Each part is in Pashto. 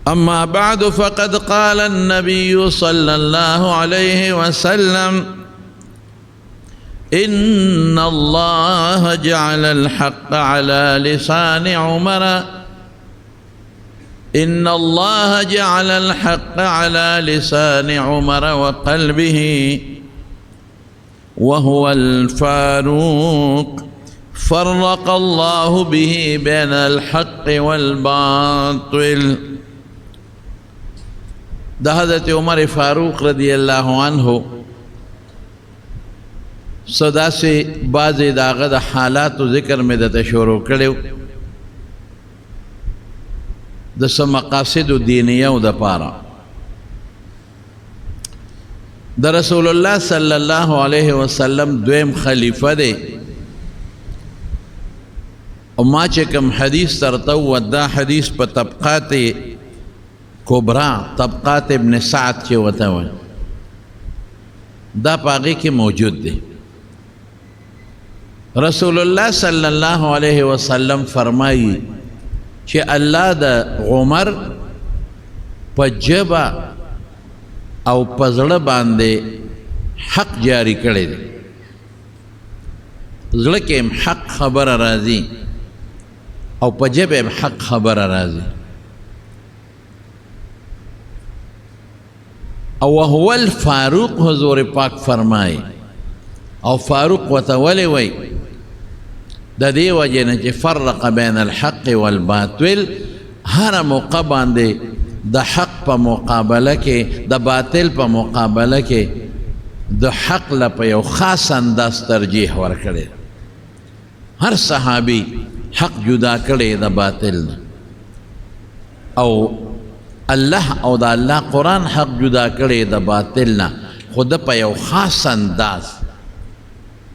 أما بعد فقد قال النبي صلى الله عليه وسلم إن الله جعل الحق على لسان عمر إن الله جعل الحق على لسان عمر وقلبه وهو الفاروق فرق الله به بين الحق والباطل. ده حضرت عمر فاروق رضی اللہ عنہ صدا سے بعض داغه د حالات و ذکر میں دته شروع کړو د سم مقاصد دینیه او د پاره د رسول الله صلی الله علیه وسلم دویم خلیفہ دی او ما چې کوم حدیث ترته و دا حدیث په طبقات کبرا طبقات ابن سعد چې وته و دا پاغي کې موجود دی. رسول الله صلی الله علیه وسلم فرمایي چې الله د عمر په جبا او په زړه باندې حق جاری کړی دی. زړه کې حق خبره راځي او په جبه حق خبره راځي. او هو الفاروق حضور پاک فرمائے او فاروق وتولی وی دا دی وجه نه چې فرق بین الحق والباطل هر موقع باندې د حق په مقابله کې د باطل په مقابله کې د حق له په یو خاص انداز ترجیح ورکړي. هر صحابي حق جدا کړي د باطل نه او الله او د الله قرآن حق جدا کړي د باطل نه خود په یو خاص انداز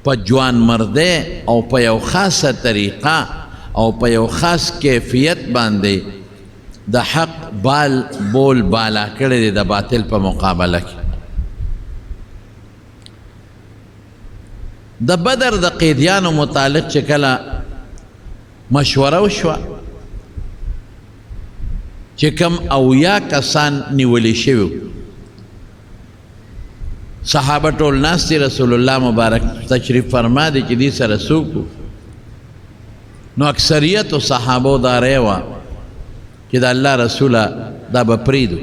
په جوان مرده او په یو خاصه طریقه او په یو خاص کیفیت باندې د حق بول بالا کړي د باطل په مقابله کې. د بدر د قیدیانو متعلق چې کله مشوره وشوه چې کم اویا کسان نیولی شوی صحابه ټول ناست رسول الله مبارک تشریف فرما دی چې دې سره څوک نو اکثریت صحابو دا ریوا چې د الله رسوله دا به پریدو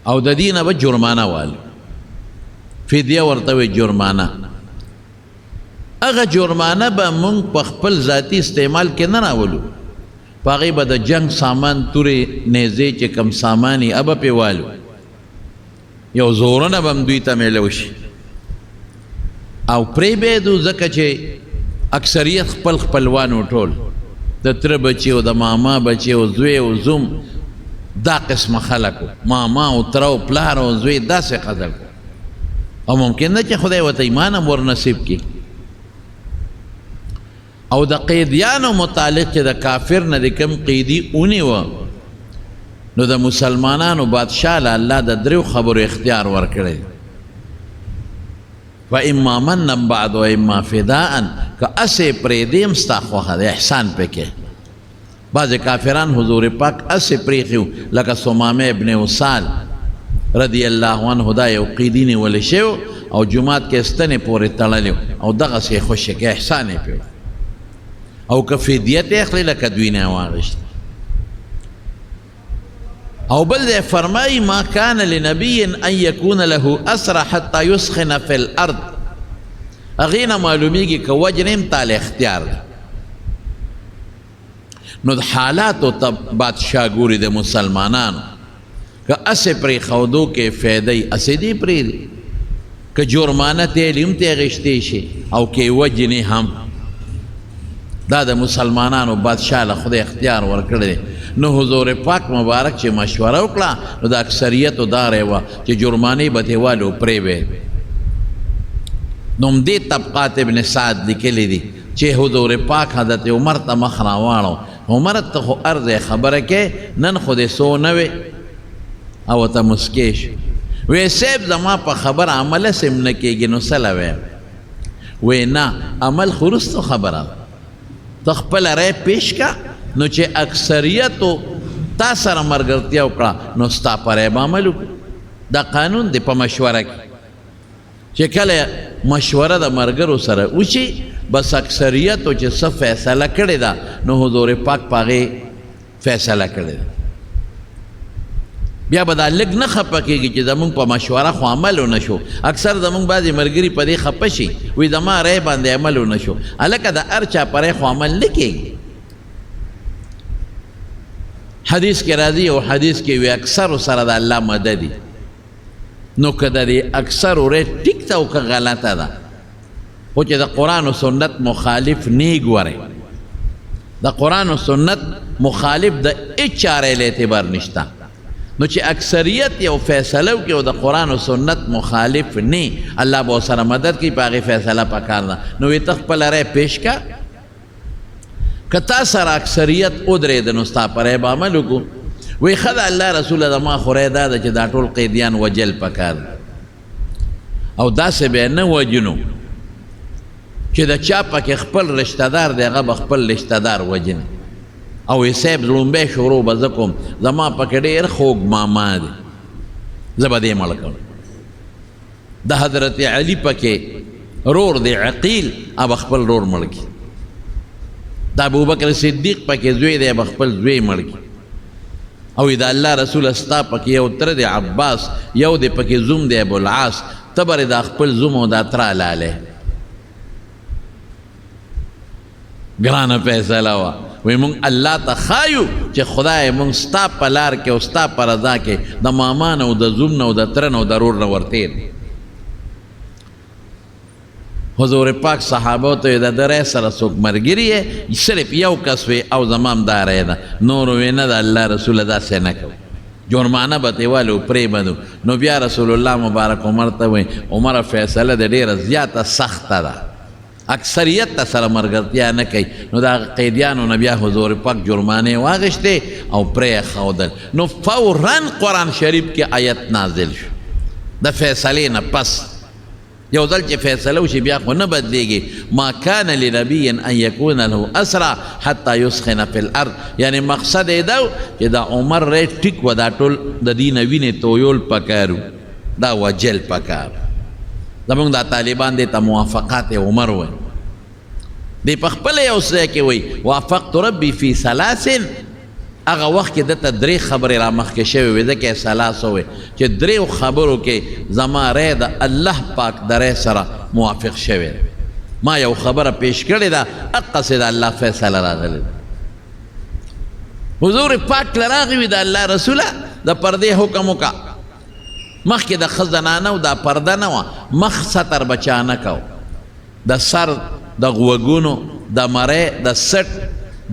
او د دې نه به جرمانه والو فدیه ورته وی جرمانه. هغه جرمانه به مونږ په خپل ذاتی استعمال کې نه راولو پاغی با دا جنگ سامان توری نیزی چه کم سامانی ابا پیوالو یو زورن ابم دوی تا میلوشی او پری بیدو زکا چه اکثریت خپل خپلوانو ټول د تر بچی او د ماما بچی او زوی او زوم دا قسم خلقو ماما او تر او پلار او زوی دا سه قدر او ممکن نه چې خدای وته ایمان ور نصیب کی. او د قیدیانو متعلق چې د کافر نه د کم قیدی اونی و نو د مسلمانانو بادشاہ له الله د دریو خبرو اختیار ورکړی و اما من بعد و اما فداء که اسې پرېږدیم ستا خوښه د احسان پکې. بعضې کافران حضور پاک اسې پرېښي لکه ثمامه ابن وصال رضی الله عنه دا یو قیدي نیولی شوی او جومات کې ستنې پورې تړلی او دغسې یې خوشې کې احسان یې پرې او که فدیت اخلی لکه دوی نه واغشت. او بل دے فرمائی ما کان لنبی ان یکون له اسر حتی یسخن فی الارض اغینا معلومی کی که وجنیم تال اختیار دا نو دا حالاتو تب بادشاہ گوری دے مسلمانانو که اسے پری خودو کے فیدی اسے دی پری دی که جرمانہ تیلیم تیغشتی شی او که وجنی هم دا د مسلمانانو بادشاہ له خدای اختیار ورکړی نو حضور پاک مبارک چې مشوره وکړه نو د اکثریتو دا ریوه چې جرمانې به تیوالو پرې وې. نو همدې طبقات ابن سعد لیکلی دي چې حضور پاک حضرت عمر ته مخ راواړو عمر ته خو عرض خبره کې نن خو دې سو نه وې او ته مسکې شو وې صاحب زما په خبر عمله سم نه کېږي نو څه وې وې نه عمل خو وروستو خبره تخپل رای پیش کا نو چې اکثریتو تا سره ملګرتیا وکړه نو ستا پرې به عمل وکړو. دا قانون دی په مشوره کې چې کله مشوره د ملګرو سره وشي بس اکثریتو چې څه فیصله کړې ده نو حضور پاک په هغې فیصله کړې ده. بیا به دا لږ نه خفه کېږي چې زمونږ په مشوره خو عمل ونه شو. اکثر زمونږ بعضې ملګري په دې خفه شي وایي زما رای باندې عمل ونه شو. هلکه د هر چا په رای خو عمل نه کېږي. حدیث کې راځي او حدیث کې وي اکثرو سره د الله مددي. نو که د دې اکثرو رای ټیک ده او که غلطه ده خو چې د قرآن و سنت مخالف نه ګورئ. د قرآن و سنت مخالف د هېڅ چا رای له اعتبار نشته. نو چې اکثریت یو فیصله وکړي او د قرآن و سنت مخالف نه الله به ورسره مدد کوي په هغې فیصله پکار ده. نو وایي ته خپله رای پیش که که تا سره اکثریت ودرېده نو ستا په رای به عمل وکړو. وایي ښه ده الله رسوله زما خو رای دا ده چې دا ټول قیدیان وجل پکار ده او داسې به یې نه وجنو چې د چا پکې خپل رشته دار دی هغه به خپل رشته دار وجني او وایي صاحب لومبی شروع به زه کوم زما پکې ډېر خوږ ماما دی زه به دې مړ کړم. د حضرت علي پکې رور دی عقیل هغه خپل رور مړ کړي. د ابوبکر صدیق پکې زوی دی به خپل زوی مړ کړي. او د الله رسول ستا پکې یو تره دی عباس یو دی پکې زوم دی ابوالعاص ته به د خپل زوم او دا تره لالی. ګرانه فیصله وه. وی مونږ الله ته ښایو چې خدای مونږ ستا په لار کې او ستا په رضا کې د ماما نه او د زوم نه او د تره نه او د رور نه ورتېر. حضور پاک صحابو ته د ده رای سره څوک ملګري یې صرف یو کس وی او زما هم دا رای ده نور وی نه د الله رسوله داسې نه کوو جرمانه به ترې والو پرېږدو. نو بیا رسول الله مبارک عمر ته وی عمره فیصله د ډېره زیاته سخته ده اکثریت ته سره ملګرتیا نه کوي. نو د هغه قیدیانو نه بیا حضور پاک جرمانې واغېښتې او پرې ښودل. نو فورا قرآن شریف کې آیت نازل شو د فیصلې نه پس. یو ځل چې فیصله وشي بیا خو نه بدلیږي. ما کان لنبي ان یکون له اسرى حتی یسخن فی الارض. یعنی مقصد یې دا چې د عمر ری ټیک و دا ټول د دې نه وینې تویول پکارو دا وجل پکار. زمونږ دا طالبان دې ته موافقات عمر وایي. دی په خپل یو ځای کې وایي وافقت ربي فی ثلاث. هغه وخت کې دته درې خبرې را مخکې شوې وې ځکه یې ثلاث ووایي چې دریو خبرو کې زما رای د الله پاک د رای سره موافق شوی ما یو خبره پیش کړې ده هغسې د الله فیصله راغلې. حضور پاک له راغی وي د الله رسوله د پردې حکم وکړه. مخکې د ښه زنانه و دا پرده نه وه مخ ستر به چا نه کو. د سر د غوږونو د مرۍ د سټ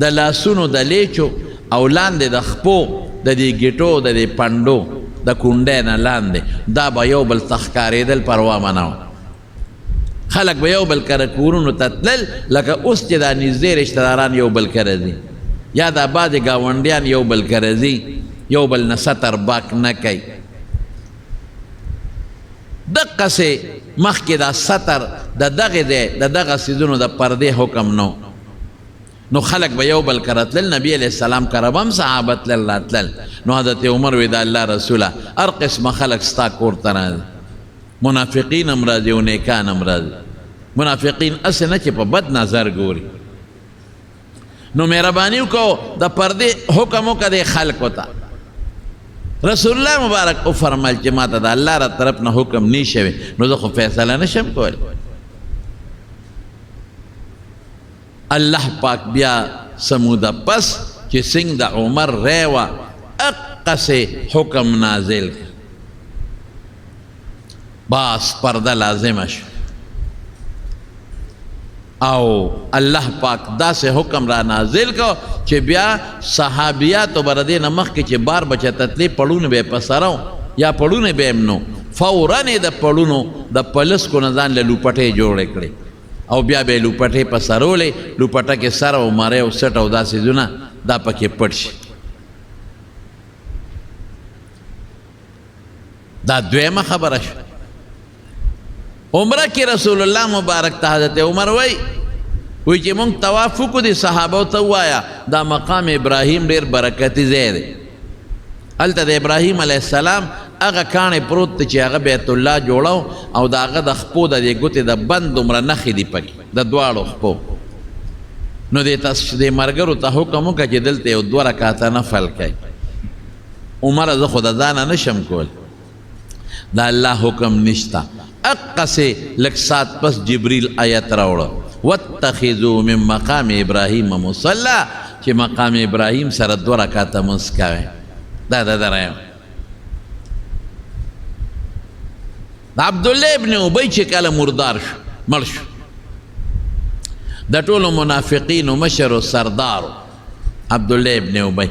د لاسونو د لیچو او لاندې د خپو د دې ګیټو د دې پنډو د کونډۍ نه لاندې دا به یو بل ته ښکارېدل پروا به نه وه. خلک به یو بل کره کورونو ته تلل لکه اوس چې دا نږدې رشتهداران یو بل کره ځي یا دا بعضې ګاونډیان یو بل کره ځي یو بل نه ستر باک نه کوي. دقسې مخکې دا ستر د دغې دی د دغه څیزونو د پردې حکم نو. نو خلق به یو بل کره تلل. نبی علیہ السلام کره به هم صحابه تلل راتلل. نو حضرت عمر وی د الله رسوله هر قسمه خلق ستا کور ته راځي. منافقین هم راځي او نیکان هم راځي. منافقین هسې نه چې په بد نظر ګوري. نو مهرباني وکړو د پردې حکم وکړه دې خلقو ته. رسول الله مبارک وفرمایل چې ما ته د الله را طرف نه حکم نه شوی نو زه خو فیصله نشم کولی. الله پاک بیا سموده پس چې څنګه د عمر رای وه اقسې حکم نازل باس پرده لازمه شو او الله پاک داسې حکم را نازل کو چې بیا صحابیاتو به د دې نه مخکې چې بار بچه تتلی پړونه به یې په سره یا پړونه به یې نو فورا یې د پړونو د پلسکو نه ځان له لوپټې جوړې کړې او بیا به یې لوپټې په سرولې لوپټه کې سر او مری او سټ او دا څیزونه دا پکې پټ شي. دا دویمه خبره شوه. عمره کې رسول الله مبارک ته حضرت عمر وی چې مونږ طواف وکړو دې صحابو ته ووایه دا مقام ابراهیم ډېر برکتي ځای دی هلته د ابراهیم علیه السلام هغه کاڼی پروت دی چې هغه بیت الله جوړو او د هغه د خپو د دې ګوتې د بند دومره نښې دي پکې د دواړو خپو نو دې مرګرو ته حکم وکړه چې دلته یو 2 رکعاته نفل کوي عمره زه خو د ځانه نشم کول د الله حکم نشته اقسې لږ ساعت پس جبریل آیت راوړه واتخذوا من مقام ابراهیم مصلی چې مقام ابراهیم سره 2 رکعاته مونځ کوئ دا درایم د عبدالله ابن ابی چې کله مردار شو مړ شو د ټولو منافقینو مشر و سردارو عبدالله ابن ابی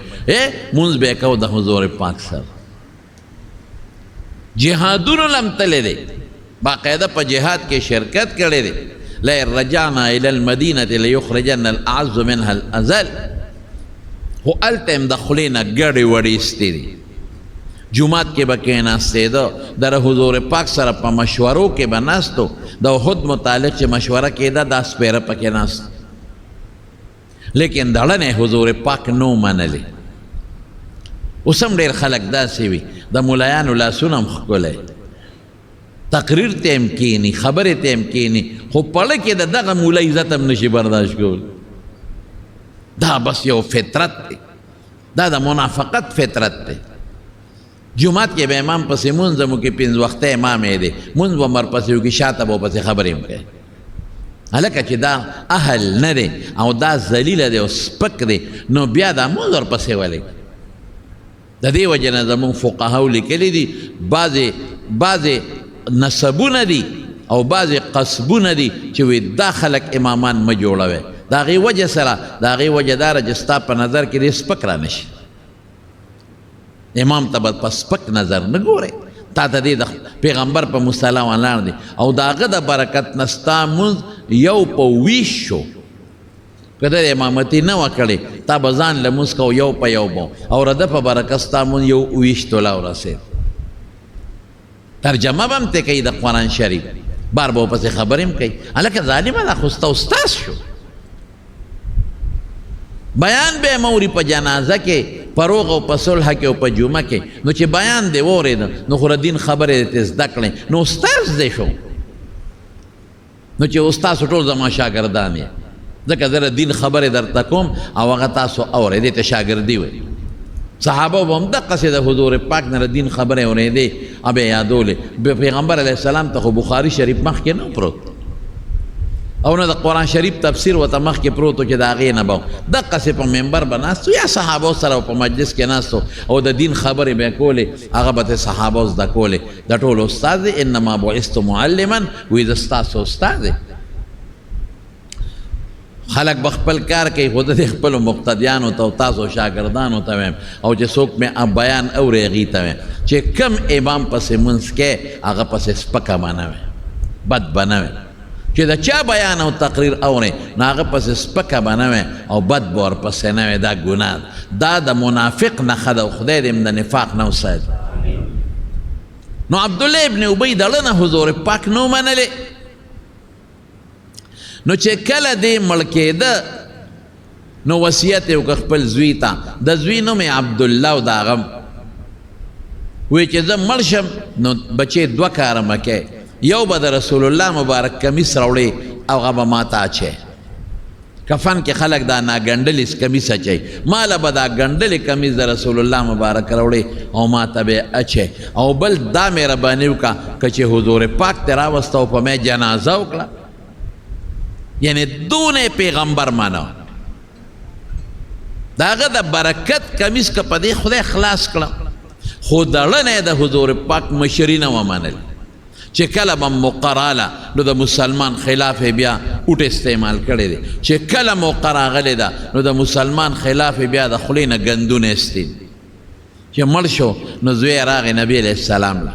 مونځ به یې کو د حضور پاک سره جهادونو لم تللی دی باقاعده په جهاد کې شرکت کړی دی لئن رجعنا الى المدینة لیخرجن الاعز منها الاذل خو هلته هم د خولې نه ګډې وډې ایستې دي جومات کې به کېناستېده د حضور پاک سره په مشورو کې به ناستو د احد متعلق چې مشوره کېده دا سپېره پکې ناست لیکن دړنې حضور پاک نو منلې اوس هم ډېر خلک داسې وي د ملایانو لاسونه هم ښکلی تقریر ته هم کښېني خبرې ته هم کښېني خو پړه کې د دغه مولا عزت هم نشي برداشت کول دا بس یو فطرت دی دا د منافقت فطرت دی جمعات کې به امام پسې مونځ مو کې 5 وخته امام یې دی مونځ به ورپسې وکړي شاته به ورپسې خبرې هم کوي هلکه چې دا اهل نه دی او دا ذلیله دی او سپک دی نو بیا دا مونځ ورپسې ولې د دې وجې نه زمونږ فقهاو لیکلي دي بعضې نسبونه دي او بعضې قصبونه دي چې وی دا خلک امامان مه جوړوي د هغې وجه سره د هغې وجه داره چې ستا په نظر کې ډېر سپک را نشي امام ته به په سپک نظر نه ګورې تا ته دې د پیغمبر په مصطلح ولاړ دی او د هغه د برکت نه ستا مونځ یو په 20 شو که د امامتي نه وه کړې تا به ځان له مونځ کو یو په یو به او رده په برکت ستا مونځ یو 20 توله ورسېد ترجمه به هم ته کوي د قرآن شریف بار به ورپسې خبرې هم کوي هلکه ظالمه دا خو ستا استاذ شو بیان به موري په جنازه کې په روغ او په صلح کې او په جمعه کې نو چې بیان دی واورېده نو خو د دین خبرې دې زده کړې نو استاذ دی شو نو چې استاذ ټول زما شاګردان یې ځکه زه د دین خبرې درته کوم او هغه تاسو اورئ دې ته شاګردي وایي صحابه به هم دقسې د حضور پاک نه د دین خبرې اورېدې او به یې یادولې پیغمبر علیه السلام ته خو بخاري شریف مخکې نه پروت او نه د قرآن شریف تفسیر ورته مخکې پروت و چې د هغې نه به دقسې په منبر به ناستو یا صحابو سره په مجلس کې ناستو او د دین خبرې به یې کولې هغه به ته صحابو زده کولې د ټولو استاد دی انما بعثت معلما وایي زه ستاسو استاد دی خلق بخپل کار کوي خو د خپلو مقتدیانو ته او تاسو شاګردانو ته وایم او چې څوک مې بیان اوري هغې ته وایم چې کم امام پسې منځ کې هغه پسې سپکه به نه وي بد به نه وي چې د چا بیان او تقریر اوري نو هغه پسې سپکه به نه وي او بد به ورپسې نه وي دا ګناه دا د منافق نښه ده او خدای دې د نفاق نه وساتي نو عبدالله ابن ابی دړه نه حضور پاک نو منلې نو چې کله دې مړ کېده نو وصیت یې وکړه خپل زوی ته د زوی نوم یې عبدالله او د هغه وایي چې زه مړ شم نو بچې 2 کاره مه کوې یو به د رسول الله مبارک کمیس راوړې او هغه به ما ته اچوې کفن کې خلک دا ناګنډلې کمیس اچوي ماله به دا ګنډلې کمیس د رسول الله مبارک راوړې او ما ته به یې اچوې او بل دا مهرباني وکړه که چې حضور پاک ته راوسته او په مې جنازه وکړه یعنی دونه پیغمبر مانو دا هغه د برکت کمیس که په دې خدای خلاص کړه خو دړنه د حضور پاک مشري نه ومنل چې کله به مقراله نو د مسلمان خلاف بیا اوټ استعمال کړی دی چې کله مقرا غلی ده نو د مسلمان خلاف بیا د خولې نه ګندونه ایستي چې مړ شو نو زوی راغی نبی علیه السلام له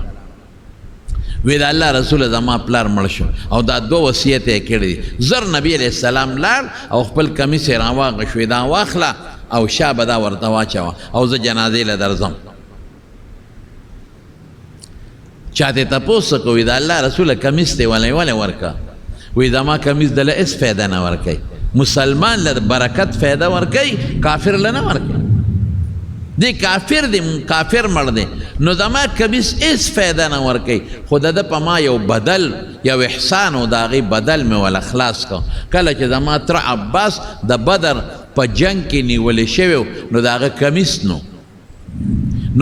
وی د الله رسول زما پلار مړ شو او دا 2 وصیت یې کړي زر نبی علیه السلام لاړ او خپل کمیس یې راواغشوې دا واخله او شا به دا ورته واچوه او زه جنازې له درځم چا ته تپوس کوي د الله رسوله کمیس دی ولې ورکه وی زما کمیس دله هېڅ فایده نه ورکوي مسلمان له برکت فایده ورکوي کافر له نه ورکوي دی کافر دی کافر مړ دی نو زما کمیس هېڅ فایده نه ورکوي خو د ده په ما یو بدل یو احسان و د هغې بدل مې وله خلاص کړ کله چې زما تره عباس د بدر په جنګ کې نیولی شوی نو د هغه کمیس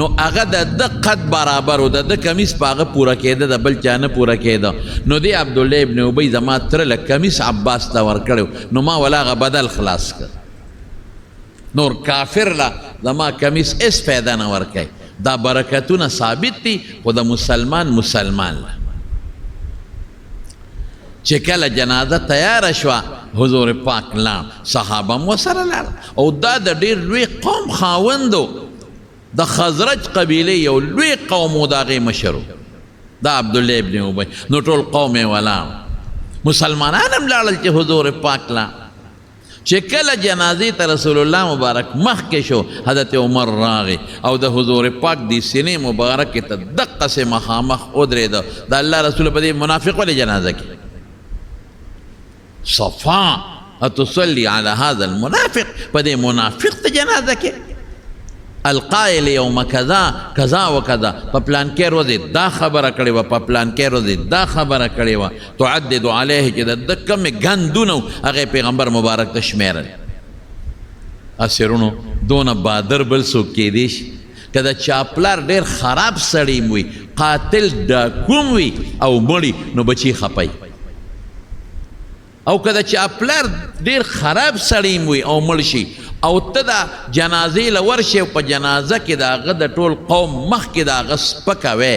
نو هغه د ده قد برابر و د ده کمیس په هغه پوره کېده د بل چا نه پوره کېده نو دی عبدالله ابن ابی زما تره له کمیس عباس ته ورکړی نو ما ولا هغه بدل خلاص کړ نور کافر لا زما کمیس هېڅ فایده نه ورکوي دا برکتونه ثابت دي خو د مسلمان لا چې کله جنازه تیاره شوه حضور پاک لاړ صحابه هم ورسره لاړل او دا د ډېر لوی قوم خاوند و د خزرج قبیلې یو لوی قوم و د هغې مشر و دا عبدالله ابن ابی نو ټول قوم یې ولاړ مسلمانان هم لاړل چې حضور پاک لاړ چې کله جنازې ته رسول الله مبارک مخکې شو حضرت عمر راغی او د حضور پاک دی سینې مبارکې ته دقسې مخامخ ودرېده د الله رسول په دې منافق ولې جنازه کې صفا اتصلي على هذا المنافق په دې منافق ته جنازه کې القائل یوم کذا کذا و کذا په پلان کې ورځې دا خبره کړې وه په پلان کې ورځې دا خبره کړې وه تعدد علیه چې د ده کومې ګندونه و هغې پیغمبر مبارک ته شمېرل اسیرونو دونه بادر بل څوک کېدی شي که د چا پلار ډېر خراب سړی وي قاتل ډاکوم وي او مړي نو بچي خپی او که د چا پلار ډېر خراب سړی وي او مړ شي او ته د جنازې له ورشې په جنازه کې د هغه د ټول قوم مخکې د هغه سپکه وی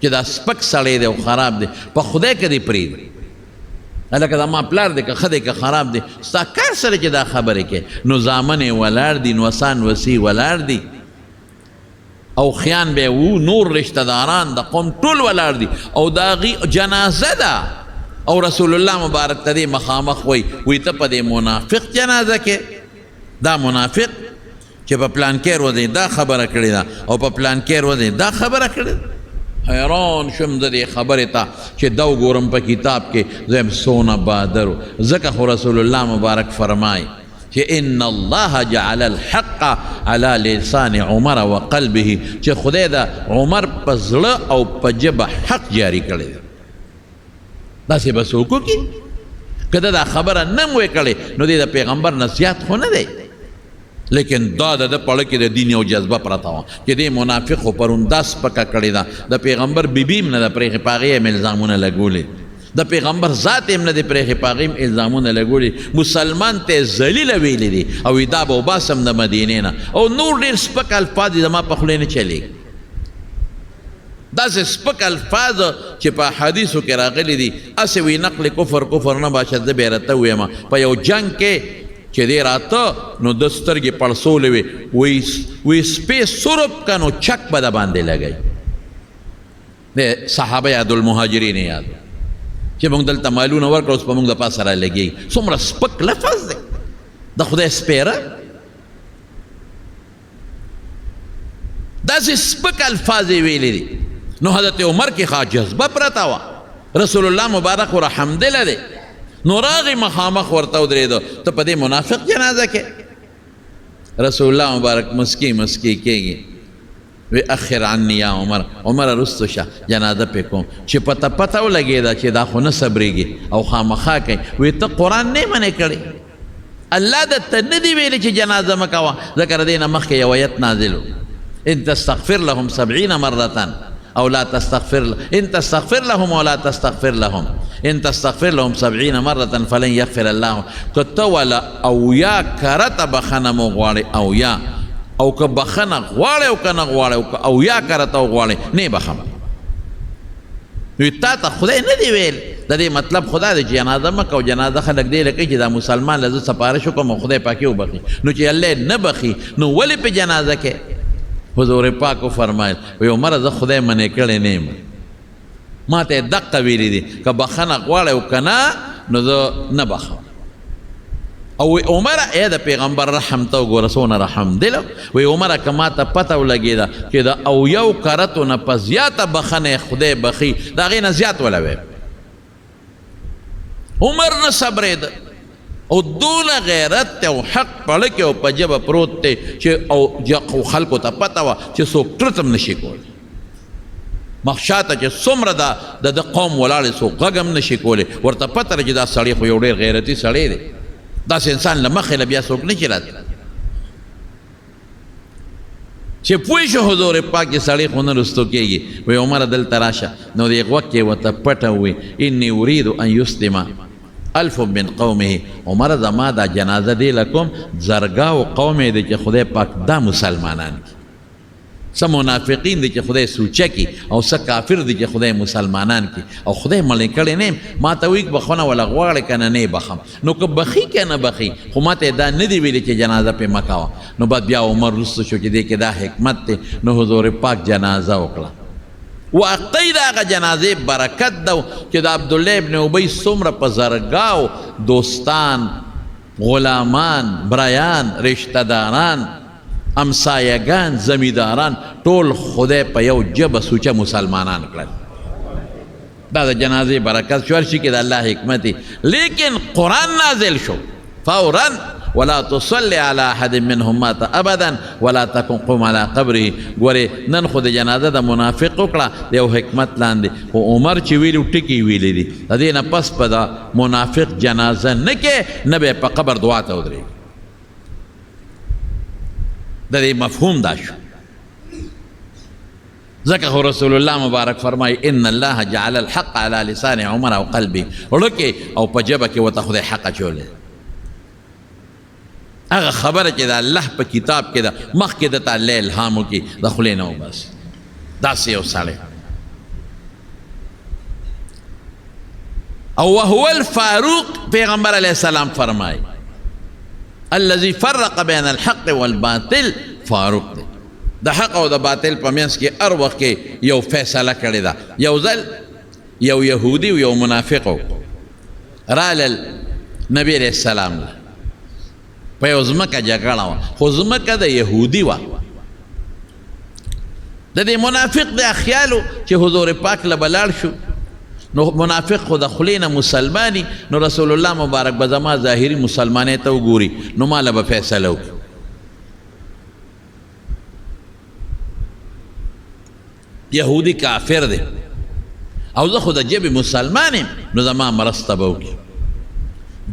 چې دا سپک سړی دی او خراب دی په خدای که دې پرېږدي هلکه زما پلار دی که ښه دی که خراب دی ستا کار سره چې دا خبرې کوې نو زامن یې ولاړ دي نوسان وسي ولاړ دي او خیان به وو نور رشته داران د قوم ټول ولاړ دي او د هغې جنازه ده او رسول الله مبارک ته دې مخامخ وی ته په دې منافق جنازه کې دا منافق چې په پلان کې ورځې دا خبره کړې ده او په پلان کې ورځې دا خبره کړې ده حیران شوم د دې خبرې ته چې دا وګورم په کتاب کې زه څونه بادر و ځکه خو رسول الله مبارک فرمایي چې ان الله جعل الحق على لسان عمر وقلبه چې خدای د عمر په زړه او په ژبه حق جاري کړی ده داسې به څوک وکړي که دا خبره نه مو کړې نو د پیغمبر نصیحت خو نه دی لیکن دا د پړه کې د دین او جذبه پرته وه چې دې منافق خو پرون دا سپکه کړې ده د پیغمبر بیبي هم نه ده پرېښې په هغې هم الزامونه لګولې د پیغمبر ذات هم نه دی پرېښې په هغې هم الزامونه لګولې مسلمان ته یې ذلیله ویلې دي او دا به وباسم د مدینې نه او نور ډېر سپک الفاظ یې زما په خولې نه چلېږي داسې سپک الفاظ چې په حدیثو کې راغلي دي هسې وي نقل کفر نه باشد زه بیا راته ویم په یو جنګ کې چې دی راته نو د سترګې پړسولې وي وی سپې سرب که نو چک به د باندې لګوي د صحابه یاد المهاجرین یاد چې موږ دلته مالونه ورکړه اوس په موږ د پاسه را لګېږي څومره سپک لفظ دی د خدای سپېره داسې سپک الفاظ یې ویلي دي نو حضرت عمر کې خوا جذبه پرته وه رسول الله مبارک ورحمدله دی نو راغی مخامخ ورته ودرېده ته په دې منافق جنازه کې رسول الله مبارک مسکی کېږي وی اخر عني یا عمر رستو شه جنازه پې کوم چې پته ولګېده چې دا خو نه صبرېږي او خامخا کوي وی ته قرآن نه منې کړی الله درته نه دي ویلي چې جنازه مه کوه ځکه د دې نه مخکې یو آیت نازل و ان تستغفر لهم 70 مرة او لا تستغفر ان تستغفر لهم ولا تستغفر لهم ان تستغفر لهم 70 مرة فلن يغفر الله کته ولا او یا کرته بخنه مو غواړي او یا او که بخنه غواړي او که نه غواړي او یا کرته غواړي نه بخم وی تا ته خدای نه دی ویل د دې مطلب خدا دی چې جنازه مه کوه جنازه خلک دی لکه چې دا مسلمان له زه سپارش وکړم او خدای پاکي وبخي نو چې الله نه بخي نو ولې په جنازه کې حضور پاک فرمایل وی عمر زه خدای منې کړی نه یم ما ته دقه ویلي دي که بخنه غواړی او که نه نو زه نه بخم او وی عمره ای د پیغمبر رحم ته وګوره څونه رحم دی وی عمره که ما ته پته ولګېده چې د او یو کرتو نه په زیاته بخنه خدای بخي د هغې نه زیات ولوی عمر نه صبرېده او دونه غیرت ته او حق پړه کې او په ژبه پروت دی چې او خلکو ته پته وه چې څوک ټرت هم نشي کولی مخشاته چې څومره د قوم ولاړې څوک غږ هم نشي کولی ورته پته ده چې دا سړی خو یو ډېر غیرتي سړی دی داسې انسان له مخې له بیا څوک نشي راتلی چې پوه شو حضور پاک چې سړی خو نه رستو کېږي وایي عمره دلته راشه نو د یغ وخت کې ورته پټه ووایي انی ارید ان یسلم الف من قومه عمره زما دا جنازه دی لکم زرګاو قوم دی چې خدای پاک دا مسلمانان کی څه منافقین دي چې خدای سوچه کی او څه کافر دي چې خدای مسلمانان کی او خدای مړی کړی نه ما ته وایي بخونه ولا غواړې که نه نه بخم نو که بخي که نه بخي خو ما ته دا نه دی ویلي چې جنازه پې مه کوه نو بعد بیا عمر رسته شو چې دی کې دا حکمت دی نو حضور پاک جنازه وکړه واقعی دا هغه جنازې برکت ده چې د عبدالله ابن ابی څومره په زرګاو دوستان غلامان برایان رشتهداران امسایگان زمیداران ټول خدای په یو جبه سوچه مسلمانان کړل دا د جنازې برکت شو هر شي کې د الله حکمت لیکن قرآن نازل شو فورا ولا تصلي على احد منهم مات ابدا ولا تكن قم على قبره ګورې نن خو د جنازه د منافق وکړه د یو حکمت لاندې خو عمر چې ویلي ټکي ویلي دي د دې نه پس په د منافق جنازه نه کې نه به په قبر دعا ته ودرېږي د دې مفهوم دا شو ځکه خو رسول الله مبارک فرمایي ان الله جعل الحق على لسان عمر او قلبي وړکې او په ژبه کې ورته خدای حق اچولی هغه خبره چې د الله په کتاب کې ده مخکې د ته الله الهام وکړي د خولې نه وباسي داسې یو سړی او وهو الفاروق پیغمبر علیه السلام فرمایي الذي فرق بين الحق والباطل فاروق دی د حق او د باطل په منځ کې هر وخت کې یو فیصله کړې ده یو ځل یو یهودي او یو منافق رالل نبی علیه السلام له په یو ځمکه جګړه وه خو ځمکه د یهودي وه د دې منافق د خیالو چې حضور پاک له به لاړ شو نو منافق خو د خولې نه مسلماني نو رسول الله مبارک به زما ظاهري مسلمانۍ ته وګوري نو ما له به فیصله وکړي یهودي کافر دی او زه خو د ژبې مسلمان یم نو زما مرسته به وکړي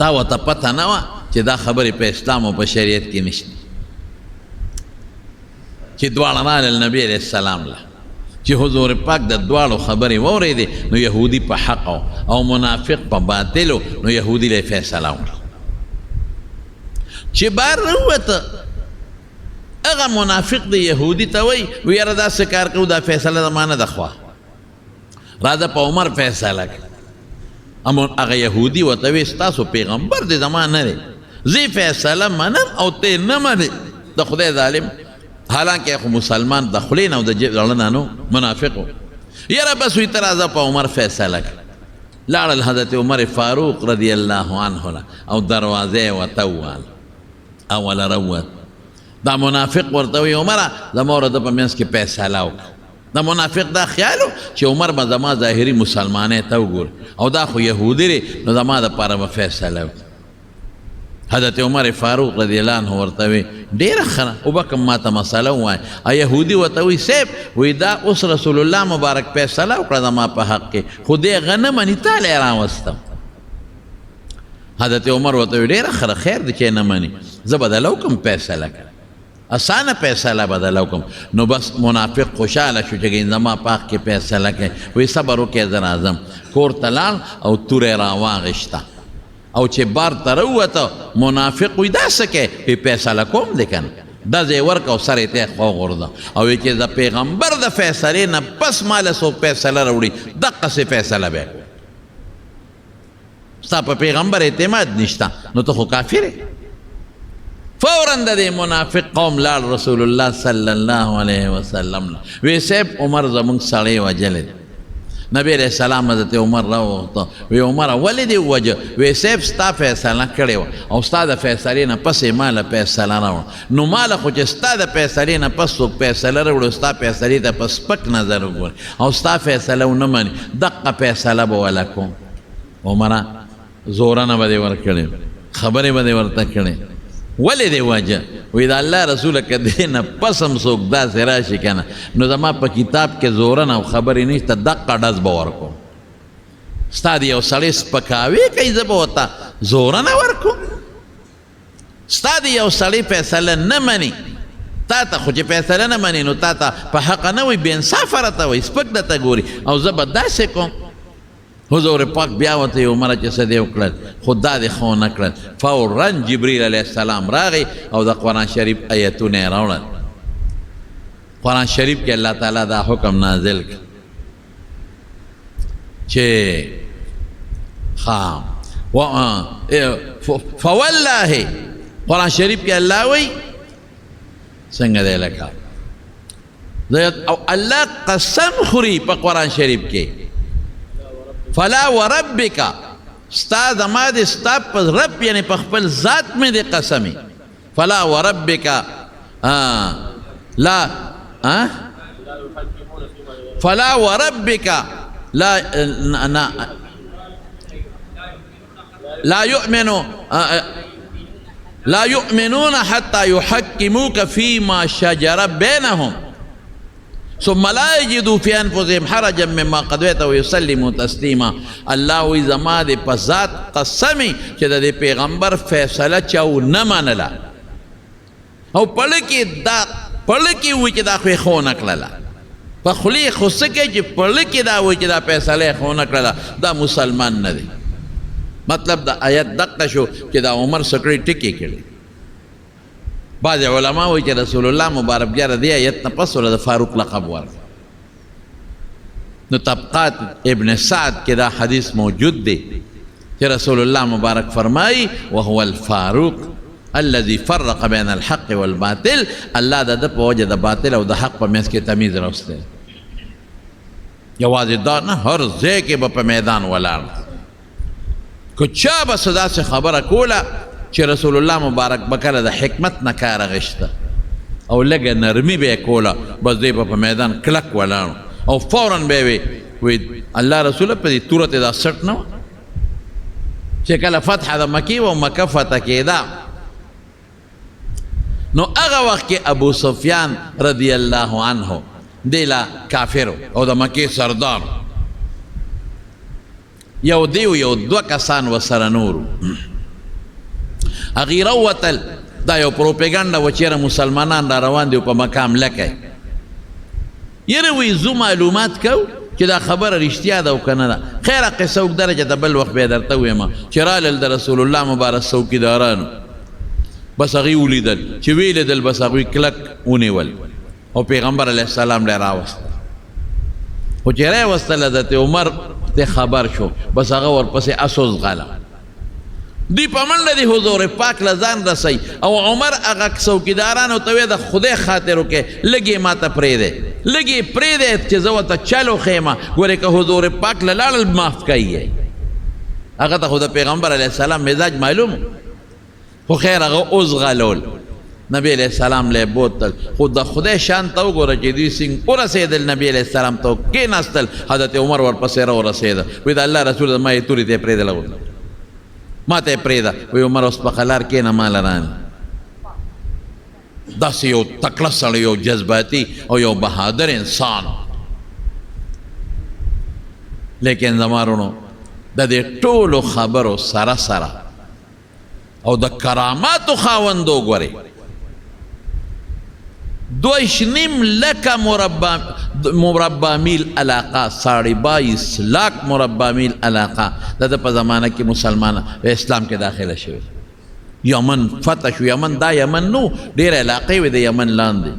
دا ورته پته نه وه چې دا خبرې په اسلام او په شریعت کې نشته چې دواړه رالل نبي علیه السلام له چې حضور پاک د دواړو خبرې واورېدې نو یهودي په حق او منافق په باطلو نو یهودي له فیصله وکړه چې بار راووته هغه منافق د یهودي ته وایي یاره داسې کار کوو دا فیصله زما نه ده خوا راځه په عمر فیصله کړه هغه یهودي ورته وایي ستاسو پیغمبر دی زما نه دی زه فیصله منم او ته نه منې د خدای ظالم حالانکه خو مسلمان د خولې نه او د زړه نه نو منافق و یاره بس وایي ته راځه په عمر فیصله کړه لاړل حضرت عمر فاروق رضی الله عنه او دروازې ورته ووهل اوله روت دا منافق ورته وایي عمره زما او د په منځ کې فیصله وکړه دا منافق دا خیالو چې عمر به زما ظاهري مسلمانۍ ته وګوري او دا خو یهودي دی نو زما دپاره به فیصله وکړي حضرت عمر فاروق رضی الله عنه ورته وی ډیره ښه وبکم ما ته مسله ووایه یهودي ورته وی صیب وی دا اوس رسول الله مبارک فیصله وکړه زما په حق کې خو دی هغه نه مني تا لی راوستم حضرت عمر ورته وی ډیره ښه خیر دی چې نه مني زه بدله وکړم فیصله کړه اسانه فیصله بدله وکړم نو بس منافق خوشحاله شو چې زما په حق کې فیصله کوي وی صبر وکړې زه راځم کور ته لاړ او توره یې راواغېسته او چې بار ته راووته منافق وی دا څه کوې فیصله کوم دی که نه دا ځای ورکه او سر یې ته یې وغورځه او وی چې د پیغمبر د فیصلې نه پس ماله څوک فیصله راوړي دقسې فیصله به یې کوو ستا په پیغمبر اعتماد نشته نو ته خو کافر یې فوراً د دې منافق قوم لاړ رسول الله صلی الله علیه وسلم وی صاحب عمر زمونږ سړی وجلی دی نبی علیہ السلام حضرت عمر راوغوښته وی عمره ولې دې ووجه وی صاحب ستا فیصله کړې وه او ستا د فیصلې نه پس یې ما له فیصله راوړه نو ما له خو چې ستا د فیصلې نه پس څوک فیصله راوړي ستا فیصلې ته په سپک نظر وګوري او ستا فیصله ونه مني دقه فیصله به وله کوم عمره زورنه به دې ورکړې خبرې به دې ورته کړې ولې دې وجه وایي د الله رسوله که دې نه پس هم څوک داسې راشي که نه نو زما په کتاب کې زورن او خبرې نشته دقه ډز به ورکوم ستا د یو سړی سپکاوی کوي زه به ورته زورنه ورکوم ستا د یو سړی فیصله نه مني تا ته خو چې فیصله نه مني نو تا ته په حقه نه وایي بېانصافه راته وایي سپک درته ګوري او زه به داسې کوم حضور پاک بیا ورته یې عمره چې څه دې وکړل خو دا دې ښه ونه کړل فورا جبریل علیه السلام راغی او د قرآن شریف ایتونه یې راوړل قرآن شریف کې الله تعالی دا حکم نازل کړ چې فوالله قرآن شریف کې الله وایي څنګه دی لکه او الله قسم خوري په قرآن شریف کې فلا وربک ستا زما د ستا په رب یعنی په خپل ذات مې د قسمي فلا وربک لا فلا وربک لا يؤمنون حتى يحكموك فيما شجر بينهم ثم لا يجدوا في انفسهم حرجا مما قضيت ويسلموا تسليما الله وی زما د په ذات قسمی چې د پیغمبر فیصله چاو نه منله او پړکی وی چې دا خو نه کړله په خلی خو سکه چې پړکی دا وی چې دا فیصله خو نه کړله دا مسلمان نه دی مطلب دا آیت دقه شو چې دا عمر سکړی ټکی کړي بعض علما وایي چې رسول الله مبارک بیا د دې آیت نه پس ورته د فاروق لقب ورکړ نو طبقات ابن سعد کې دا حدیث موجود دی چې رسول الله مبارک فرمایي وهو الفاروق الذي فرق بين الحق والباطل الله د په وجه د باطل او د حق په منځ کې تمیز راوستی یوازې دا نه هر ځای کې به په میدان ولاړ که چا به څه داسې خبره کوله چې رسول الله مبارک به کله د حکمت نه کار اخیسته او لږه نرمي به یې کوله بس دی به په میدان کلک ولاړ او فورا به یې وی الله رسوله په دې تورت دا سټ نه چې کله فتحه د مکې و مکه فتح کېده نو هغه وخت کې ابو سفیان رضی الله عنه دی لا کافر او د مکې سردار یو دیو یو دو کسان وسره نورو هغې راوتل دا یو پروپیګنډه وه چېرې مسلمانان را روان دي په مقام لکه یره وی زو معلومات کو چې دا خبره رښتیا ده او که نه ده خیره قصه اوږده ده چې د بل وخت به یې درته ویم چې رالل د رسول الله مبارک څوکیدارانو بس هغوی ولیدل چې ویې لیدل بس هغوی کلک ونیول او پیغمبر علیه السلام لی راوست خو چې راوستل حضرت عمر ته خبر شو بس هغه ورپسې اسوس غله دی په منډه د حضور پاک له ځان رسی او عمر هغه څوکیدارانو ته ویې د خدای خاطر وکړې لږ یې ماته پرېږدی لږ یې پرېږدی چې زه ورته چل وښیم ګورې که حضور پاک له لاړل معاف کوي هغه ته خو د پیغمبر علیه السلام مزاج معلوم خو خیر هغه اوس غلول نبی علیہ السلام لی بوتل خود د خدای شان ته وګوره چې دوی څنګه ورسېدل نبی علیہ السلام ته کېناستل حضرت عمر ورپسې راورسېده وایي د الله رسول ما یې تورې ته یې پرېږدله ما ته یې پرېږده وایي عمر اوس په قلار کښېنه ما له رانه داسې یو تکړه سړی یو جذباتي او یو بهادر انسان لیکن زما وروڼو د دې ټولو خبرو سره سره او د کراماتو خاوند وګورئ 2.5 لکه مربع میل علاقه 22.5 لاک مربع میل علاقه د په زمانه کې مسلمان اسلام کې داخله شوی یمن فتح شو یمن دا یمن نو ډېر علاقې وې د یمن لاندې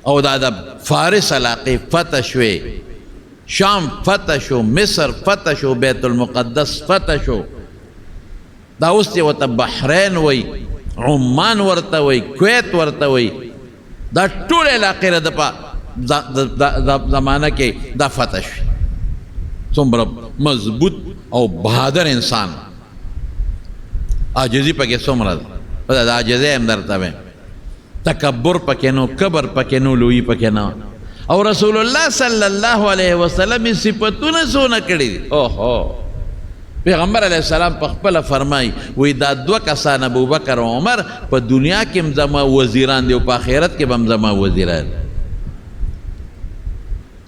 او دا د فارس علاقې فتح شوې شام فتح شو مصر فتح شو بیت المقدس فتح شو دا اوس یې ورته بحرین وی عمان ورته وی کویت ورته وی دا ټول علاقې د زمانه کې دا فتح شوي څومره مضبوط او بهادر انسان عاجزي پکې څومره ده د عاجزۍ هم درته وایم تکبر پکې نو کبر پکې نو لویي پکې نه او رسول الله صلی الله علیه وسلم یې صفتونه څونه کړي دي اوهو پیغمبر علیہ السلام په خپله فرمایي وی دا دوه کسان ابوبکر او عمر په دنیا کې هم زما وزیران دي او په آخرت کې به هم زما وزیران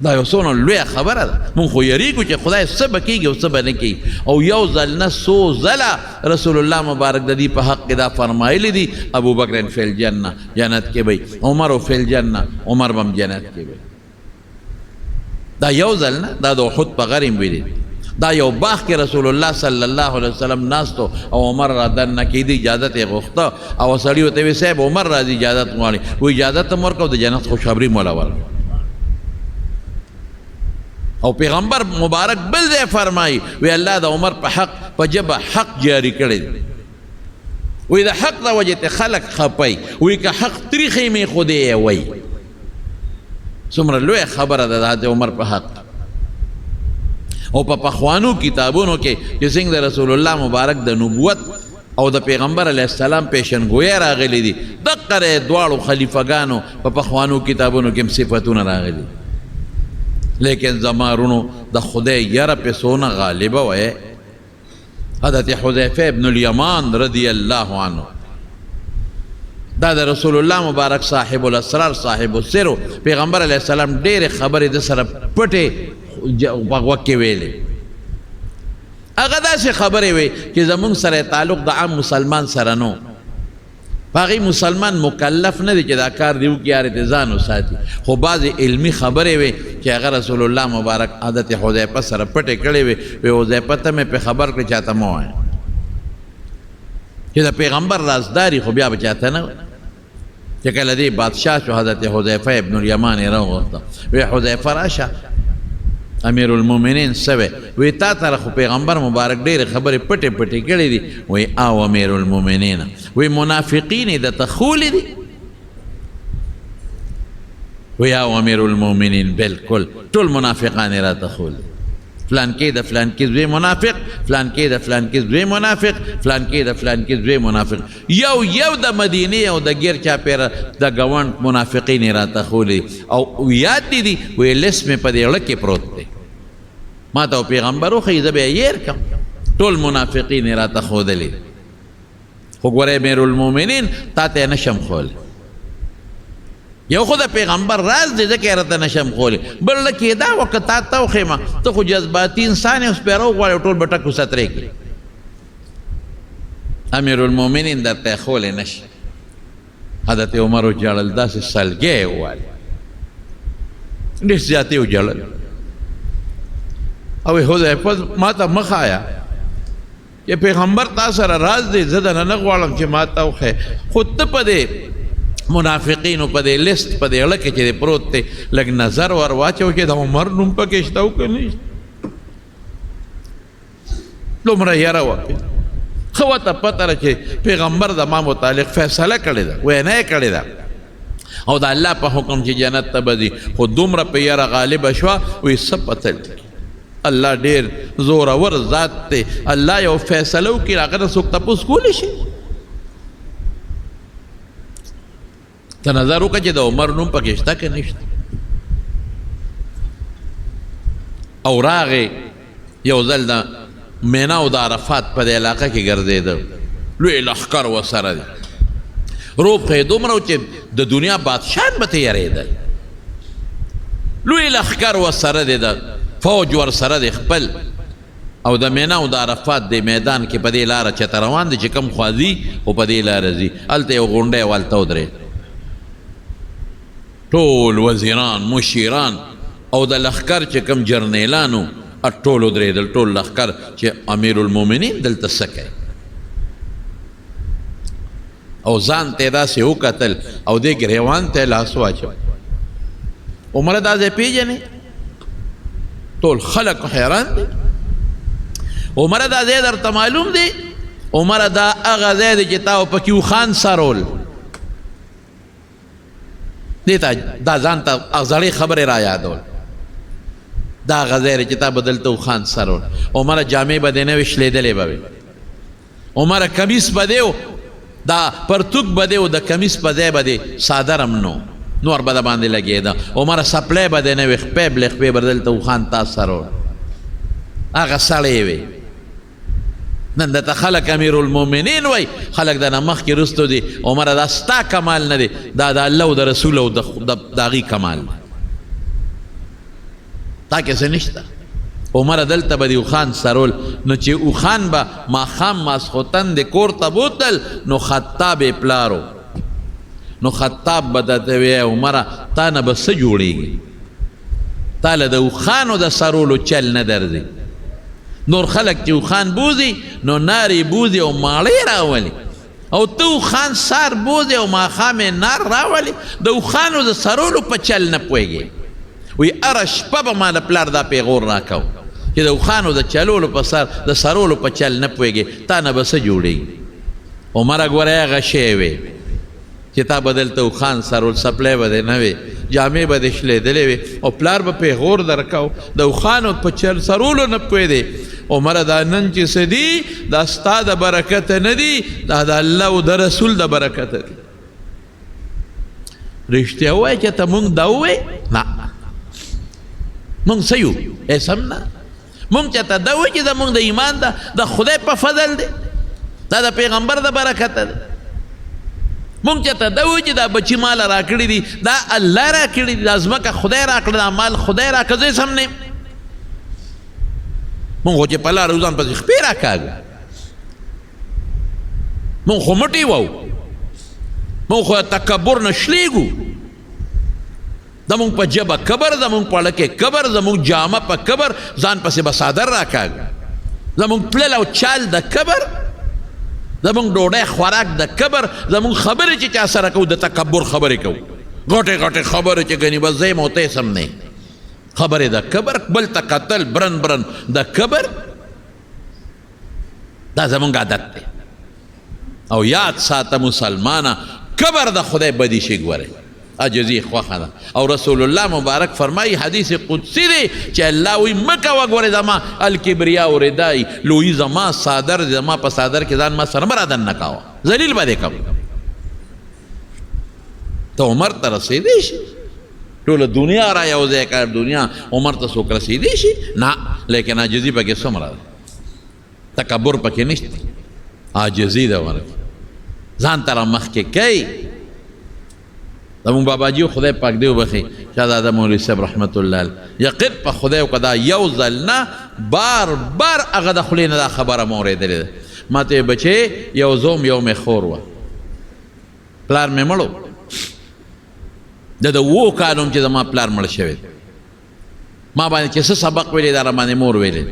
دا یو څونه لویه خبره ده مونږ خو یریږو چې خدای څه به کېږي او څه به نه کېږي او یو ځل نه څو ځله رسول الله مبارک د دې په حق کې دا فرمایلی دي ابوبکر فی الجنه جنت کې به عمر فی الجنه عمر به هم جنت کې به دا یو ځل نه دا د احد په غر هم ویلي دا یو باغ کې رسول الله صلی الله علیه وسلم ناستو او عمر را دننه کېدی اجازت یې غوښته او سړي ورته ویل صاحب عمر راځي اجازت غواړي وایي اجازت هم ورکړه او د جنت خوشخبري مولا ورکړه او پیغمبر مبارک بل ځای فرمایي وی الله د عمر په حق په ژبه حق جاری کړی وی د حق د وجې ته خلک خپي وی که حق تریخې مې خو دې وی څومره لویه خبره ده د عمر په حق او په پخوانو کتابونو کې چې څنګه د رسول الله مبارک د نبوت او د پیغمبر علیه السلام پیشنګویی راغلی دي دقه دواړو خلیفګانو په پخوانو کتابونو کې صفتونه راغلي لیکن زمارونو د خدای یره په سونه غالبه وای حضرت حذیفه ابن الیمان رضی الله عنه دا د رسول الله مبارک صاحب الاسرار صاحب السر پیغمبر علیه السلام ډېرې خبرې د سره پټې په غوږ کې ویلې هغه داسې خبرې وې چې زمونږ سره تعلق د عام مسلمان سره نو هغې مسلمان مکلف نه دی چې دا کار دی وکړي هر ته ځان وساتي خو بعضې علمي خبرې وې چې هغه رسول الله مبارک حضرت حذیفه سره پټې کړې وې وی حذیفه ته مې پې خبر کړې چاته مه وایه چې د پیغمبر رازداري خو بیا به چاته نه چې کله دې بادشاه شو حضرت حذیفه ابن الیمان یې راوغوښته وی حذیفه راشه امیر المؤمنین سوی وی تا تر خو پیغمبر مبارک ډېرې خبرې پټې پټې کړې دي وی او امیر المؤمنین وی منافقین د تخولی دي وی او امیر المؤمنین بالکل ټول منافقان را تخول فلان کې د فلان کې زوی منافق فلان کې د فلان کې زوی منافق فلان کې د فلان کې زوی منافق یو د مدینې او د غیر چاپیره د ګوند منافقین را تخولي او یاد دي وی لس مې په دې اړه کې پروت دی ما ته پیغمبر خو یې به ير کم ټول منافقین را تخودلي خو ګوره امیر المؤمنین تا ته نشم خول یو خو د پیغمبر راز دی ځکه راته نشم خولی بل لکې دا وخت تا ته وښیمه ته خو جذباتي انسان یې اوس پیرو غواړې ټول به ټک وساترې کړي امیر المؤمنین درته خولی نشي حضرت عمر وجړل داسې سلګۍ یې ووالي ډېر زیاتې وجړل او حذیفه ما ته مخ آیا چې پیغمبر تا سره راز دی زه دنه نه غواړم چې ما ته وښیې خو ته په دې منافقینو په دې لیست په دې اړه کې چې پروت دی لږ نظر ور واچو چې د عمر نوم پکې شته او که نه دومره یاره وکړې ښه ورته پته ده چې پیغمبر د ما متعلق فیصله کړې ده وینا یې کړې ده او د الله په حکم چې جنت ته به ځي خو دومره په یاره غالبه شوه وایي څه پته لګي الله ډېر زورور ذات دی الله یو فیصله وکړي هغه نه څوک تپوس کولی شي ته نظر وکړه چې د عمر نوم پکې شته که نشته او راغې یو ځل د مینا او د عرفات په دې علاقه کې ګرځېده لوی لښکر ورسره دی روب خو یې دومره و چې د دنیا بادشاهان به ته یېرېدل لوی لښکر ورسره دی د فوج ورسره دی خپل او د مینا او د عرفات د میدان کې په دې لاره چېرته روان دی چې کوم خوا ځي خو په دې لاره ځي هلته یو غونډی والته ودرېد ټول وزیران مشیران او د لښکر چې کوم جرنیلانو ټول ودرېدل ټول لښکر چې امیر المؤمنین دلته څه کوي او ځان ته یې داسې وکتل او دې ګریوان ته یې لاس واچو عمره دا ځای پېژنې ټول خلک حیران دي عمره دا ځای درته معلوم دی عمره دا هغه ځای دی چې تا پکې وخان سرول دیتا دا ځان ته زړې خبرې را یادول دا هغه ځای دی چې تا به دلته وخان سرول عمره جامې به دې نه وې شلېدلې به وې عمره کمیس به دی دا پرتوک به دی د کمیس په ځای به دی صادر هم نو نور به د باندې لګېده عمره سپلی به دی نه وې خپې بلې خپې به دلته وخان تا سرول هغه سړی وې نن درته خلک امیر المؤمنین وای خلک دنه مخکې رستو دي عمره دا ستا کمال نه دی دا د الله او د رسول او د هغې کمال دی تا کې څه نشته عمره دلته به د اوښان سرول نو چې اوښان به ماښام ماسخوتن د کور ته بوتل نو خطاب یې پلارو نو خطاب به درته وی عمره تا نه به څه جوړېږي تا له د اوښانو د سرولو چل نه درځي نور خلق چې اوښان بوزي نو نارې بوزي او ماړې راولي او ته اوښان سار بوزي او ماښام یې نار راولي د اوښانو د سرولو په چل نه پوهېږي وی هره شپه به ما د پلار دا پیغور راکو چې د اوښانو د چلولو په سر د سرولو په چل نه پوهېږي تا نه به څه جوړېږي عمره ګوره هغه شی وی چې تا به دلته اوښان سرول سپلی به دی نه وي جامې به دې شلېدلې وي او پلار به پیغور درکو د اوښانو په چل سرولو نه پوهېدې عمره دا نن چې څه دي دا ستا د برکته نه دي دا د الله او د رسول د برکته دي رښتیا ووایه چې ته مونږ دا ووایې نه مونږ څه یو اسم نه مونږ چې ته دا ووایې چې زمونږ د ایمان ده د خدای په فضل دی دا د پیغمبر د برکته دی مونږ چې ته دا وایو چې دا بچي ماله راکړي دي دا الله راکړي دي دا ځمکه خدای راکړه دا مال خدای راکړه زه سم نه مونږ خو چې په لاره وځو ځان پسې خپې راکاږو مونږ خو مټې وو مونږ خو تکبر نه شلېږو زمونږ په ژبه کبر زمونږ په اړه کې کبر زمونږ جامه په کبر ځان پسې به څادر راکاږو زمونږ پلل او چال د کبر زمونږ ډوډۍ خوراک د کبر زمونږ خبرې چې چا سره کوو د تکبر خبرې کوو غټې غټې خبرې چې ګنې بس زه یم او ته یې سم نه خبرې د کبر بل ته قتل برن برن د کبر دا زمونږ عادت دی او یاد ساته مسلمانه کبر د خدای بدي شي ګورئ عجزي خوښه ده او رسول الله مبارک فرمایي حدیث قدسی دی چې الله وایي مه کوه ګورې زما الکبریا و ردای لویي زما صادر زما په صادر کې ځان ما سره مه رادن نه کوه ذلیل به دې کوم ته عمر ته رسېدی شي ټوله دنیا را یو ځای کړ دنیا عمر ته څوک رسېدی شي نه لیکن عاجزي پکې څومره ده تکبر پکې نشته عاجزي ده ورکې ځان ته را مخکې کوي زمون باباجي خدای پاک دی وبخي شهزاده مولوي صاحب رحمت الله علیه یقین په خدای وکدا یو ځل نه بار بار هغه د خولې نه دا خبره مې اورېدلې ده ما ته بچې یو زوم یو مې خور وه پلار مې مړ د 7 کالو چې زما پلار مړ شوی ما باندې چې څه سبق ویلی دا راباندې مور ویلی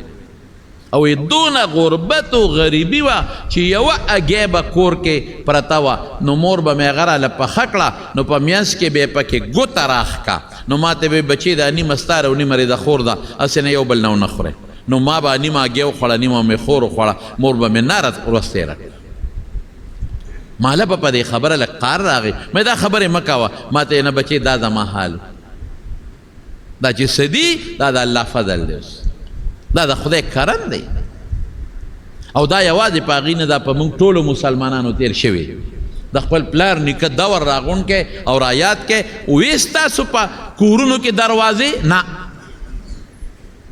او دونه غربت و غریبي وه چې یوه اګۍ به کور کې پرته وه نو مور به مې هغه راله پخه کړه نو په منځ کې به یې پکې ګوته راښکه نو ما ته به بچې دا نیمه ستا ده او نیمه د خور ده هسې نه یو بل نه ونه خورئ نو ما به نیمه اګۍ وخوړه نیمه مې خور وخوړه مور به مې ناره وروستی راکړه ماله به په دې خبره لږ قار راغی مې دا خبرې مه کوه ما ته نه بچې دا زما حال دا چې څه دي دا د الله فضل دی دا د خدای کرم دی او دا یوازې په هغې نه دا په موږ ټولو مسلمانانو تیر شوي د خپل پلار نیکه دور راغونډ کې او رایاد کې وې ستاسو په کورونو کې دروازې نه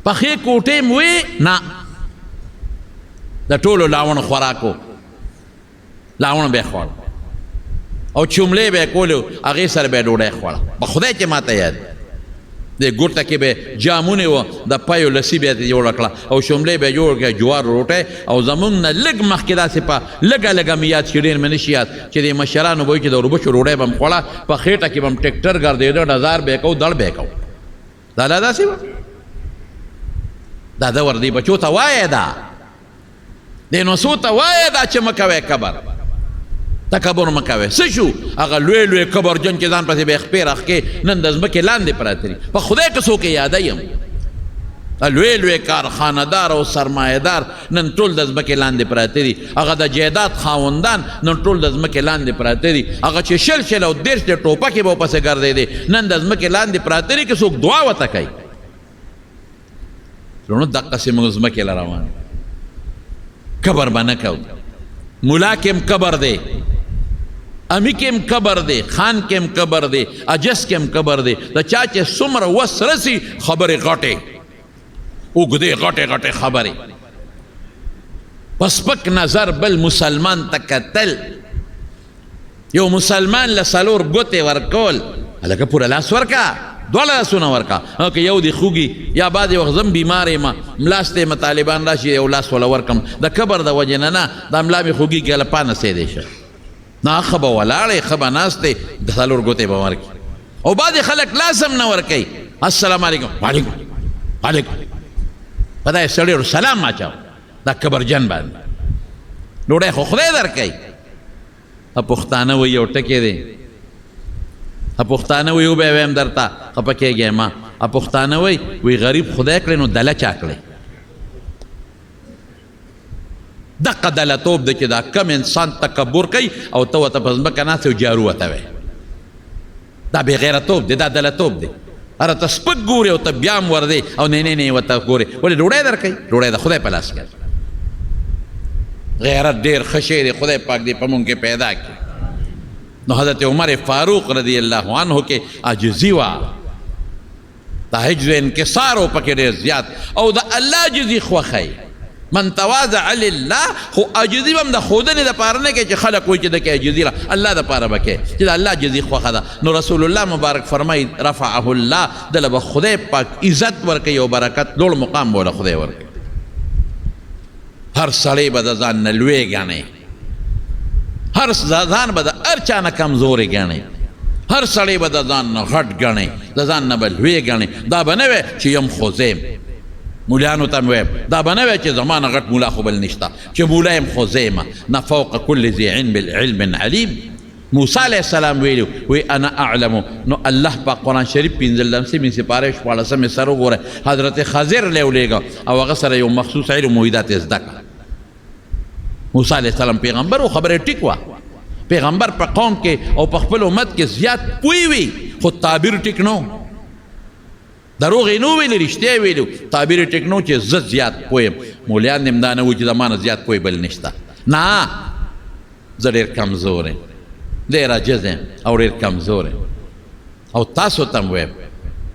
پخې کوټې م وې نه د ټولو لاوڼ خوراکو لاوڼ به یې خوړ او چوملې به یې کولې هغې سره به یې ډوډۍ خوړه په خدای چې ما ته یاد د ګوټه کې به جامونې وه د پیو لسی به یې جوړه کړه او شملې به یې جوړ کړه جوار روټۍ او زمونږ نه لږ مخکې داسې په لږه لږه مې یاد شي ډېر مې نه شي یاد چې د مشرانو به وایي چې د اوربشو ډوډۍ به م خوړه په خېټه کې به م ټکټر ګرځېده ډزار به یې کوو دړ به یې کوو دا لا داسې وه دا دور دی بچو ته وایه دا دې نوسو ته وایه دا چې مه کوئ کبر تکبر مه کوئ څه شو هغه لوی لوی کبرجن چې ځان پسې به یې خپې راښکې نن د ځمکې لاندې پراته دي په خدای که څوک یې یاده یم لوی لوی کارخانهدار او سرمایهدار نن ټول د ځمکې لاندې پراته دي هغه د جایداد خاوندان نن ټول د ځمکې لاندې پراته دي هغه چې شل او 10 د ټوپکې به ورپسې ګرځېدې نن د ځمکې لاندې پراته دي که څوک دعا ورته کوي نو دقسې موږ ځمکې له روان کبر به نه کوو ملا کې هم کبر دی امی کې هم کبر دی خان کې هم کبر دی عجز کې هم کبر دی د چا چې څومره وس رسي خبرې غټې اوږدې غټې غټې خبرې پسپک نظر بل مسلمان ته کتل، یو مسلمان له 4 ګوتې ورکول، هلکه پوره لاس ورکه، 2 لاسونه ورکه، که یو دې خوږي یا بعضې وخت زم بیمار یم ملاستې م طالبان راشي یو لاس وله ورکم، د کبر د وجې نه دا ملا مې خوږېږي هله پانسېدی شه، نه ښه به ولاړې ښه به ناست دی، د 4 ګوتې به ورکړي. او بعضې خلک لاس هم نه ورکوي، السلام علیکم، وعلیکم وعلیکم، په دا یې سړی ور سلام اچاو، دا کبرجن باندې ډوډۍ خو خدای درکوي. پښتانه وایي یو ټکی دی، پښتانه وایي وبه ویم درته خفه کېږې ما، پښتانه وایي غریب خدای کړی نو دله چا کړی. دقه دلتوب دی چې دا کم انسان تکبر کوي او ته ورته په ځمکه ناست یې او جارو ورته وایې، دا بې غیرتوب دی، دا دلتوب دی. هره ته سپک ګورې او ته بیا هم ورځې او نه نه ورته ګورې، ولې ډوډۍ درکوي، ډوډۍ د خدای په لاس کې. غیرت ډېر ښه شی دی، خدای پاک دې په مونږ کې پیدا کړي. نو حضرت عمر فاروق رضی الله عنه کې عاجزي وه، دا حجز انکسار و پکې ډېر زیات، او د الله عاجزي خوښوي. من تواضع لله، خو عاجزي به هم د ښودنې دپاره نه کوي چې خلک وایي چې د کې عاجزي را الله دپاره به کوي چې د الله عاجزي خوښه ده. نو رسول الله مبارک فرمایي رفعه الله، دله به خدای پاک عزت ورکوي او برکت، لوړ مقام به له خدای ورکوي. هر سړی به د ځان نه لوی ګڼي، هر ځان به د هر چا نه کمزورې ګڼي، هر سړی به د ځان نه غټ ګڼي، د ځان نه به لوی ګڼي. دا به نه وی چې یم خو زیم، مولیانو ته مې ویم دا به نه وی چې زما نه غټ مولا خو بل نشته، چې مولا یم خو زیمه. نه فوق کل ذي علم علیم. موسی علیه السلام ویلو وی انا اعلم. نو الله پاک قرآن شریف 15 سپارې 14 سره وګوره، حضرت خضر له ولیږه او هغه سره یو مخصوص علم مویدات زده کړه. موسی علیه السلام پیغمبر و، خبره ټیک وه، پیغمبر په قوم کې او په خپل امت کې زیات پوی وي، خو تعبیر ټیک نو، دروغ یې نو ویلي، رښتیا ویلو، تعبیر یې ټیک نو چې زه زیات پویم. مولیان دې هم دا نه وایي چې د ما نه زیات پوی بل نشته، نه، زه ډېر کمزور یم، ډېر عاجز یم او ډېر کمزور یم. او تاسو ته هم وایم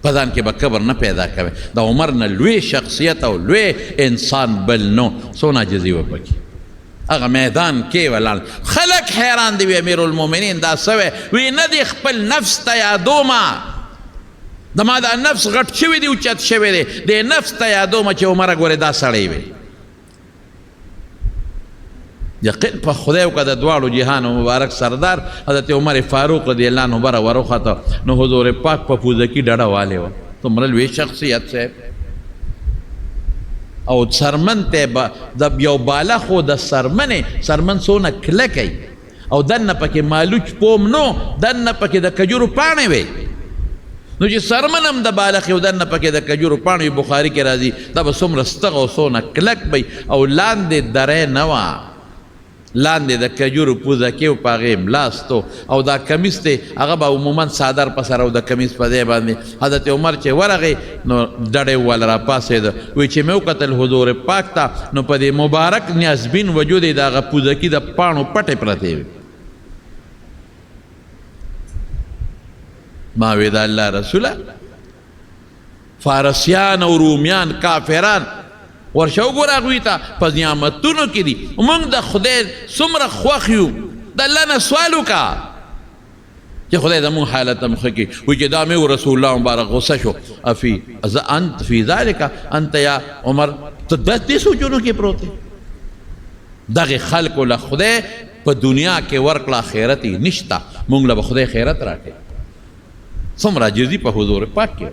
په ځان کې به کبر نه پیدا کوئ. د عمر نه لوی شخصیت او لوی انسان بل نو، څونه عاجزي وه پکې. هغه میدان کې ولاړ، خلک حیران دي، وی امیر المؤمنین دا څه وی نه دی خپل نفس ته یادومه، د ما دا نفس غټ شوی دی اوچت شوی دی، د نفس ته یادومه چې عمره ګورې دا سړی وی. یقین په خدای وکړه د دواړو جهانو مبارک سردار حضرت عمر فاروق رضی الله عنه بره وروخته، نو حضور پاک په پوزکي ډډه والی وه، څومره لوی شخصیت صاحب. او سرمن ته د یو بالغ خو د سرمن څونه کلکی او دننه پکې مالوچ پوم نو، دننه پکې د کجورو پاڼې وی. نو چې سرمن هم د بالغ یو دننه پکې د کجورو پاڼې، بخاري کې راځي دا به څومره ستغ او څونه کلک وی. او لاندې درې نه وه، لاندې د کجورو پوزه کې و په هغې ملاستو، او دا کمیس دی هغه به عموما څادر په سر او د کمیس په ځای باندې. حضرت عمر چې ورغی نو ډډې وویل راپاڅېده، وایي چې مې وکتل حضور پاک ته، نو په دې مبارک نیازبین وجود یې د هغه پوزکي د پاڼو پټې پرتې وي. ما وی د الله رسوله فارسیان او رومیان کافران ورشه وګوره هغوی ته په نعمتونو کې دي، موږ د خدای څومره خوښ یو، د الله نه سوال وکړه چې خدای زموږ حالت هم ښه کړي. وایي چې دا مې و رسول الله مبارک غصه شو، انت فی ذلک انت یا عمر، ته دې سوچونو کې پروت دی. دغې خلکو له خدای په دنیا کې ورکړه، خیرت یې نشته، موږ له به خدای خیرت راکړي. څومره عاجزي په حضور پاک کې.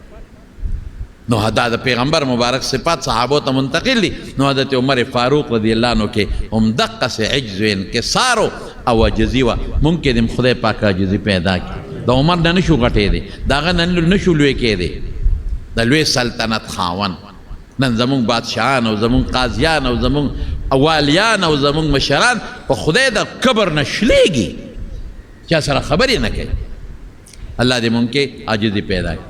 نو دا د پیغمبر مبارک صفات صحابو ته منتقل دي. نو حضرت عمر فاروق رضی الله عنه کې هم دقسې عجز و انکسار او عاجزي وه. ممکن هم خدای پاک عاجزي پیدا کړي. د عمر نه نشو غټېدی، د هغه نه نشو لوی کېدی، د لوی سلطنت خاوند. نن زمونږ بادشاهان او زمونږ قاضیان او زمونږ والیان او زمونږ مشران په خدای د کبر نه شلېږي، چا سره خبرې نه کوي. الله دې مونږ کې عاجزي پیدا کړي.